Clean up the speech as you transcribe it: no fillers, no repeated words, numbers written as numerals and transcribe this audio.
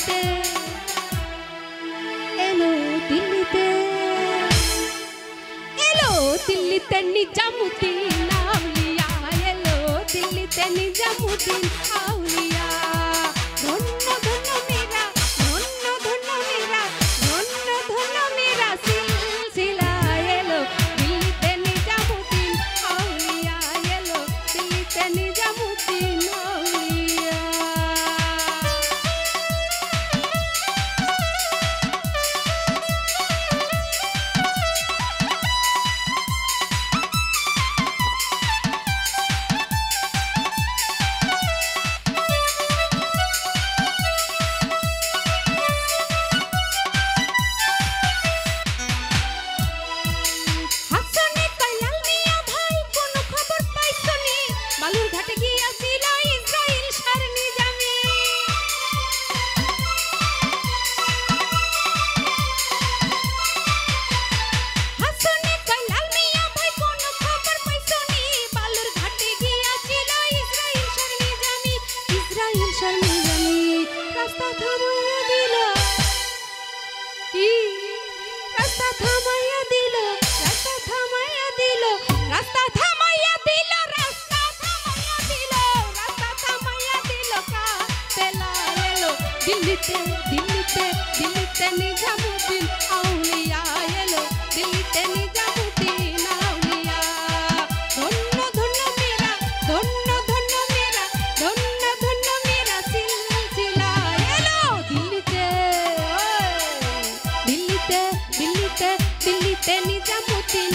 দিল্লিতে এলো দিল্লিতে এলো দিল্লিতে নিজামুদ্দিন আউলিয়া এলো দিল্লিতে নিজামুদ্দিন আউলিয়া ধন্য ধন্য মেরা ধন্য ধন্য মেরা ধন্য ধন্য মেরা সিলসিলা এলো দিল্লিতে নিজামুদ্দিন আউলিয়া এলো দিল্লিতে নিজামুদ্দিন আউলিয়া দিল্লিতে দিল্লিতে দিল্লিতে নিজামুদ্দিন আউলিয়া এলো দিল্লিতে নিজামুদ্দিন আউলিয়া ধন্য ধন্য মেরা ধন্য ধন্য মেরা ধন্য ধন্য মেরা সিলসিলা এলো দিল্লিতে দিল্লিতে দিল্লিতে দিল্লিতে নিজামুদ্দিন